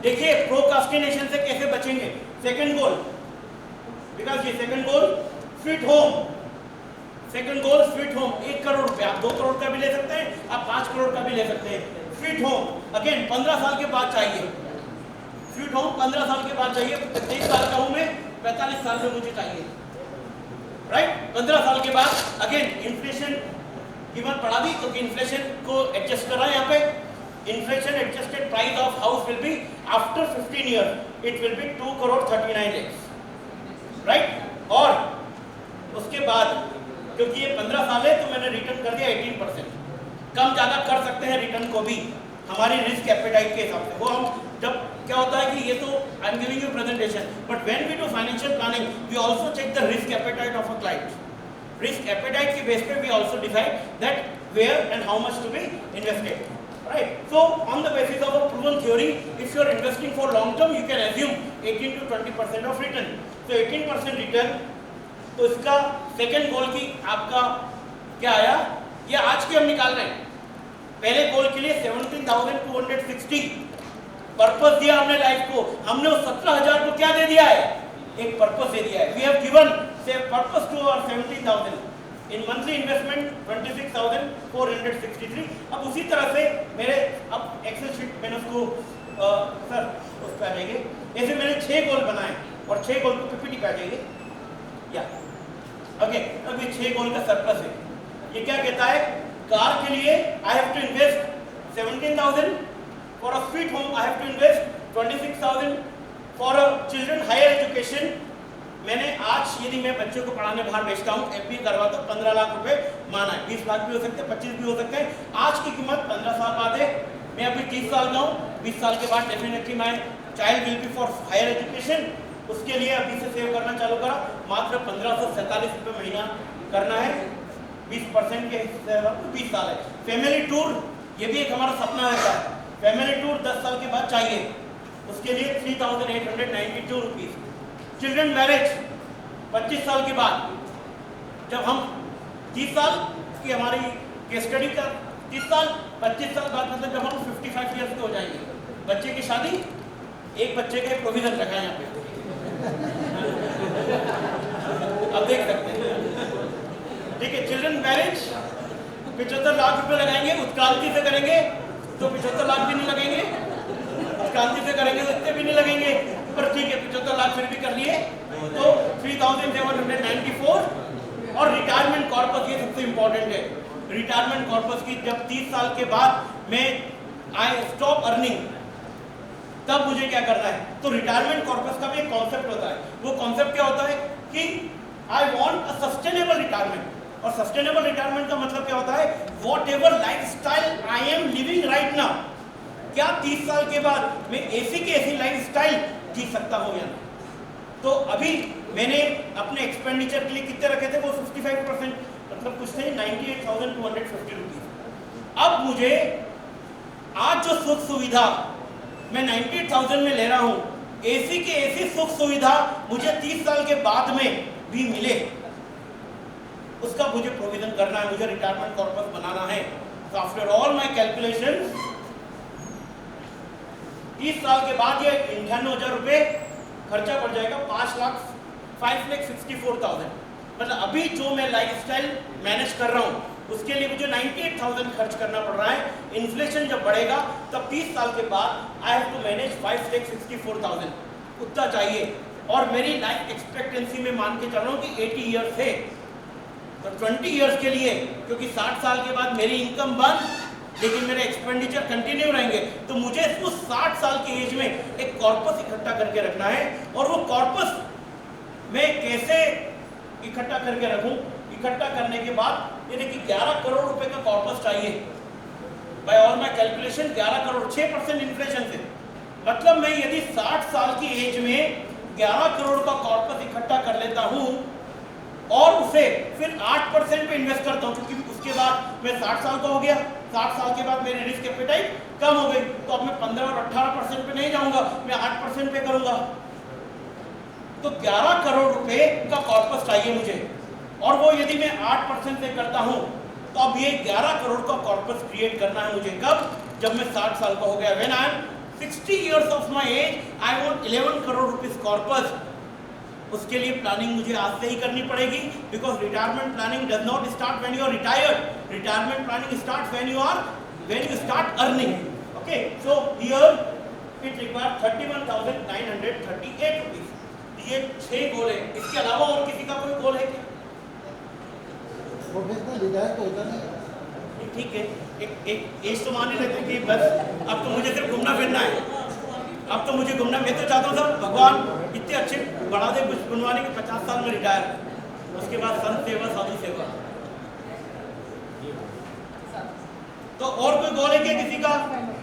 देखिए प्रोक्रास्टिनेशन से कैसे बचेंगे। सेकंड गोल, बिकॉज ये second goal sweet home, second goal sweet home. 1 crore रुपए, आप 2 करोड़ का भी ले सकते हैं, आप 5 करोड़ का भी ले सकते हैं। स्वीट होम अगेन 15 साल के बाद चाहिए, स्वीट होम 15 साल के बाद चाहिए। 23 साल का हूं मैं, 45 साल में मुझे चाहिए, राइट। 15 साल के बाद अगेन इन्फ्लेशन कीमत बढ़ा दी, क्योंकि इन्फ्लेशन को एडजस्ट कर रहा है यहाँ पे। Inflation adjusted price of house will be after 15 year it will be 2 crore 39 lakhs, right. और उसके बाद क्योंकि ये 15 साल है तो मैंने रिटर्न कर दिया 18%। कम ज्यादा कर सकते हैं रिटर्न को भी हमारी रिस्क एपेटाइट के हिसाब से। वो हम जब क्या होता है कि ये तो I am giving you presentation, but when we do financial planning we also check the risk appetite of a client. Risk appetite के बेस पे we also decide that where and how much to be invested, right? So on the basis of a proven theory, if you are investing for long term, you can assume 18 to 20% of return. So 18% return, तो इसका second goal की आपका क्या आया, ये आज के हम निकाल रहे हैं। पहले गोल के लिए 17,260 पर्पस दिया हमने लाइफ को, हमने उस 17,000 को क्या दे दिया है, एक पर्पस दे दिया है। We have given say purpose to our 17,000 in monthly investment 26,463। अब उसी तरह से मेरे अब एक्सेल शीट मैंने उसको सर उस पर आ जाएंगे, ऐसे मैंने 6 गोल बनाए और 6 गोल को पीपीटी पे आ जाएंगे या ओके। अब ये 6 गोल का सरप्लस है। ये क्या कहता है, कार के लिए I have to invest 17,000, for a sweet home I have to invest 26,000, for a children higher education मैंने आज यदि मैं बच्चों को पढ़ाने बाहर भेजता हूँ, एफबी करवाता हूँ, 15 लाख रुपए माना है। 20 लाख भी हो सकते हैं, 25 भी हो सकते हैं। आज की कीमत 15 साल बाद है, मैं अभी 30 साल का हूँ, 20 साल के बाद definitely my child will be for higher education. उसके लिए अभी से सेव करना चालू करा, मात्र 1547 रुपये महीना करना है, 20% के 20 साल है। फैमिली टूर, ये भी एक हमारा सपना है, फैमिली टूर 10 साल के बाद चाहिए, उसके लिए 3,892 रुपीज। चिल्ड्रन मैरिज 25 साल के बाद, जब हम 30 साल की हमारी केस स्टडी का 30 साल 25 साल बाद मतलब जब हम 55 ईयर्स के हो जाएंगे, बच्चे की शादी, एक बच्चे का प्रोविजन रखा है यहाँ पे अब देख सकते हैं, ठीक है। चिल्ड्रन मैरिज 75 लाख रुपए लगाएंगे, उत्क्रांति से करेंगे तो 75 लाख भी नहीं लगेंगे, उत्क्रांति से करेंगे तो इतने भी नहीं लगेंगे, पर ठीक है 75 लाख फिर भी कर लिए तो 3,794। और रिटायरमेंट कॉर्पस, ये सबसे इंपॉर्टेंट है। रिटायरमेंट कॉर्पस की जब 30 साल के बाद मैं आई स्टॉप अर्निंग, तब मुझे क्या करना है, तो रिटायरमेंट कॉर्पस का भी एक कॉन्सेप्ट होता है। वो कॉन्सेप्ट क्या होता है कि I want a sustainable retirement. और सस्टेनेबल रिटायरमेंट का मतलब क्या होता है, what ever lifestyle I am living right now, क्या 30 साल के बाद मैं ऐसी की ऐसी लाइफस्टाइल जी सकता हूं या नहीं। तो अभी मैंने अपने एक्सपेंडिचर के लिए कितने रखे थे, वो 55%, मतलब कुछ नहीं 98,250 रुपीज। अब मुझे आज जो सुख सुविधा मैं 98,000 में ले रहा हूं, एसी की ऐसी सुख सुविधा मुझे 30 साल के बाद में भी मिले, उसका मुझे प्रोविजन करना है, मुझे रिटायरमेंट कॉर्पस बनाना है। तो आफ्टर ऑल माय कैलकुलेशन 30 साल के बाद ये 98,000 रुपए खर्चा पड़ जाएगा, 5,64,000। मतलब अभी जो मैं लाइफस्टाइल मैनेज कर रहा हूँ उसके लिए मुझे 98,000 खर्च करना पड़ रहा है। इन्फ्लेशन जब बढ़ेगा तब 30 साल के बाद आई हैव टू मैनेज 5,64,000, उतना चाहिए। और मेरी लाइफ एक्सपेक्टेंसी में मान के चल रहा हूँ कि 80 ईयर्स है, तो 20 ईयर्स के लिए, क्योंकि 60 साल के बाद मेरी इनकम बंद लेकिन मेरे एक्सपेंडिचर कंटिन्यू रहेंगे, तो मुझे उस 60 साल की एज में एक कॉर्पस इकट्ठा करके रखना है। और वो कॉर्पस मैं कैसे इकट्ठा करके रखूं, इकट्ठा करने के बाद यानी कि 11 करोड़ रुपए का कॉर्पस चाहिए by all my calculation. 11 crore 6% inflation से, मतलब मैं यदि 60 साल की एज में 11 करोड़ का कॉर्पस इकट्ठा कर लेता हूं और उसे फिर 8% पे इन्वेस्ट करता हूं, क्योंकि उसके बाद मैं 60 साल का हो गया, 60 साल के बाद मेरी रिस्क एपेटाइट कम हो गई, तो अब मैं 15 और 18% पे नहीं जाऊंगा, मैं 8% पे करूंगा। तो 11 करोड़ रुपए का कॉर्पस चाहिए मुझे, और वो यदि मैं 8% से करता हूं तो अब ये 11 करोड़ का कॉर्पस क्रिएट करना है मुझे। कब? जब मैं 60 साल का हो गया, when I am 60 years of my age, I want 11 crore rupees corpus. उसके लिए प्लानिंग मुझे आज से ही करनी पड़ेगी, because retirement planning does not start when you are retired. Retirement planning start when you start earning. Okay, so here it require 31,938 rupees. ये 6 गोल है। इसके अलावा और किसी का कोई गोल है क्या? प्रोफेशनल रिटायर तो होता नहीं। ठीक है, एक एज तो मान ही लेते हैं कि बस अब तो मुझे सिर्फ घूमना फिरना है। अब तो मुझे घूमना, मैं तो चाहता हूँ सर भगवान इतने अच्छे बढ़ा दे बनवाने के 50 साल में रिटायर, उसके बाद संत सेवा साधु सेवा। तो और कोई गोल है क्या किसी का?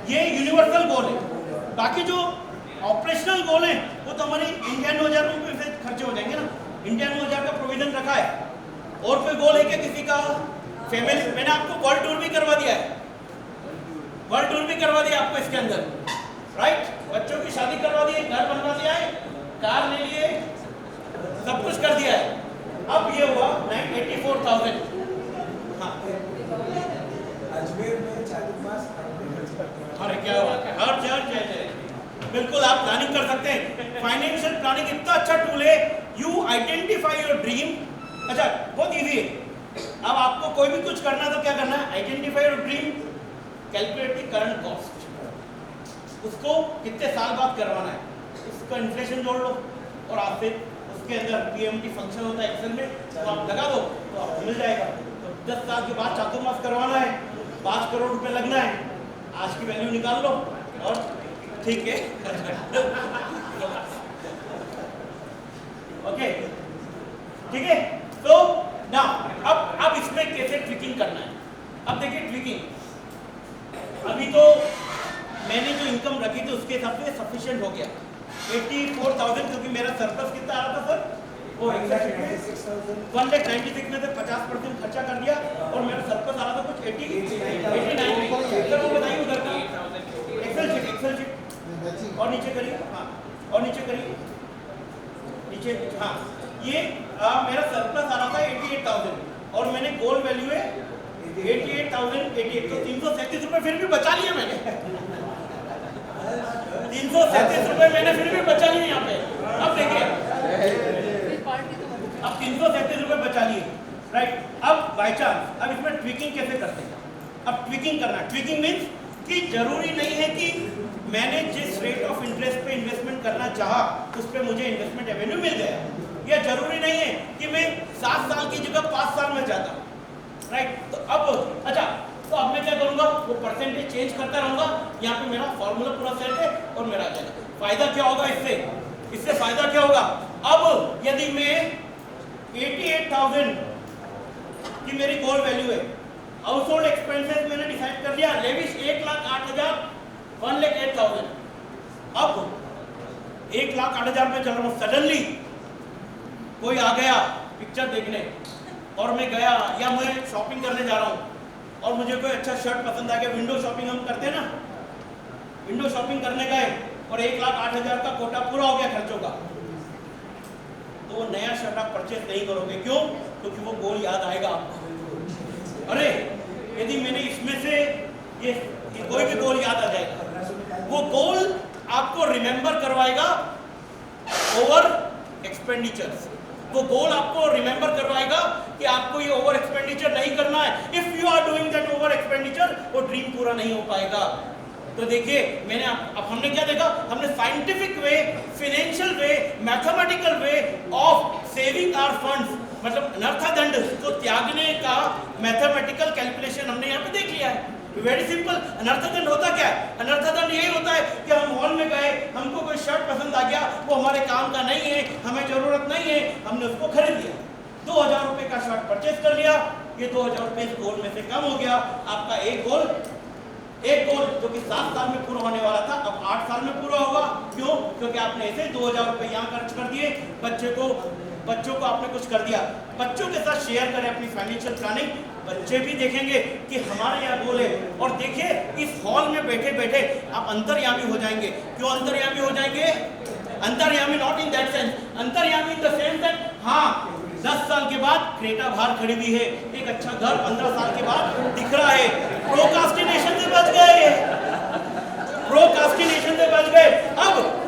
ये यूनिवर्सल गोल है। बाकी जो ऑपरेशनल गोल है वो तो हमारे इंडिया 9000 रुपये से खर्चे हो जाएंगे ना। इंडिया 9000 का प्रोविजन रखा है। और कोई गोल है क्या किसी का? फैमिली, मैंने आपको वर्ल्ड टूर भी करवा दिया है। वर्ल्ड टूर भी करवा दिया आपको इसके अंदर, राइट? बच्चों की शादी करवा दी है, घर बनवा दिया है, कार ले लिए, सब कुछ कर दिया है। अब ये हुआ 84,000। हाँ, अजमेर में चातुर्मास अरे क्या हुआ? हर जगह बिल्कुल आप प्लानिंग कर सकते हैं। फाइनेंशियल प्लानिंग इतना अच्छा टूल है। You identify your dream. अच्छा, बहुत इजी है। अब आपको कोई भी कुछ करना तो क्या करना है? Identify your dream, calculate the current cost. उसको कितने साल बाद करवाना है, उसका इन्फ्लेशन जोड़ लो और आप फिर उसके अंदर पीएमटी फंक्शन होता है एक्सेल में, तो आप लगा दो तो आपको मिल जाएगा। तो 10 साल के बाद चातुर्मास करवाना है, 5 करोड़ रुपए लगना है। आज की वैल्यू निकाल लो और ठीक है। ओके, ठीक है। तो ना अब इसमें कैसे ट्विकिंग करना है? अब देखिए ट्विकिंग, अभी तो मैंने जो इनकम रखी थी उसके हिसाब से सफिशिएंट हो गया 84,000, क्योंकि मेरा सरप्लस कितना आ रहा था सर? वो 1,96,000 में से 50% खर्चा कर दिया और मेरा सरप्लस आ रहा था कुछ 89। सर वो बताइए उधर का एक्सेल शीट और नीचे करिए। हाँ, और नीचे करिए, नीचे। हाँ, ये मेरा सरप्लस आ रहा था 88,000 और मैंने गोल वैल्यू है 88,088। तो 337 रुपए फिर भी बचा लिए मैंने। 337 रुपए मैंने फिर भी बचा लिए यहाँ पे। अब देखिए, अब 337 रुपए बचा लिए, राइट? अब बाय चांस अब इसमें ट्विकिंग कैसे करते हैं? अब ट्विकिंग करना, ट्विकिंग मीन्स कि जरूरी नहीं है कि मैंने जिस रेट ऑफ इंटरेस्ट पे इन्वेस्टमेंट करना चाहा उस पे मुझे इन्वेस्टमेंट रेवेन्यू मिल गया। यह जरूरी नहीं है कि मैं 7 साल की जगह 5 साल में जाता हूँ, राइट? तो अब अच्छा, तो अब मैं क्या करूंगा? वो परसेंटेज चेंज करता रहूंगा। यहाँ पे मेरा फॉर्मूला पूरा सेट है और मेरा आ जाएगा। फायदा क्या होगा इससे फायदा क्या होगा? अब यदि मैं 88,000 की मेरी गोल वैल्यू है, हाउस होल्ड एक्सपेंसेस मैंने डिसाइड कर लिया, लेविश 1,08,000, 1,08,000। अब 1,08,000 में चल रहा हूँ, सडनली कोई आ गया पिक्चर देखने और मैं गया, या मैं शॉपिंग करने जा रहा हूँ और मुझे कोई अच्छा शर्ट पसंद आ गया। विंडो शॉपिंग हम करते हैं ना, विंडो शॉपिंग करने गए और 1,08,000 का कोटा पूरा हो गया खर्चों का, तो वो नया शर्ट आप परचेज नहीं करोगे। क्यों? क्योंकि वो गोल याद आएगा आपको। अरे यदि मैंने इसमें से ये कोई भी गोल याद आ जाएगा, वो गोल आपको रिमेंबर करवाएगा ओवर एक्सपेंडिचर्स। वो गोल आपको रिमेंबर करवाएगा कि आपको ये ओवर एक्सपेंडिचर नहीं करना है। If you are doing that over expenditure, वो ड्रीम पूरा नहीं हो पाएगा। तो देखिए, मैंने अब हमने क्या देखा? हमने scientific way, financial way, mathematical way of saving our funds, मतलब अनर्थदंड को त्यागने का मैथमेटिकल कैलकुलेशन हमने यहाँ पे देख लिया है। Very simple. अनर्थदंड होता क्या है? अनर्थदंड यही होता है कि हम मॉल में गए, हमको कोई शर्ट पसंद आ गया, वो हमारे काम का नहीं है, हमें जरूरत नहीं है, हमने उसको खरीद लिया, 2,000 रुपए का शर्ट परचेज कर लिया। ये 2,000 रुपए इस गोल में से कम हो गया। आपका एक गोल जो कि 7 साल में पूरा होने वाला था, अब 8 साल में पूरा होगा। क्यों? क्योंकि आपने ऐसे 2,000 रुपए यहाँ खर्च कर दिए, बच्चों को आपने कुछ कर दिया। बच्चों के साथ शेयर करें अपनी फाइनेंशियल प्लानिंग, बच्चे भी देखेंगे कि हमारे यहाँ गोल है। और देखिए, इस हॉल में बैठे बैठे आप अंतर्यामी हो जाएंगे। क्यों अंतर्यामी हो जाएंगे? अंतर्यामी नॉट इन दैट सेंस, अंतर्यामी इन द सेंस दैट हाँ, 10 साल के बाद क्रेटा बाहर खड़ी हुई है, एक अच्छा घर 15 साल के बाद दिख रहा है, प्रोक्रास्टिनेशन से बच गए। प्रोकास्टिनेशन से बच गए। अब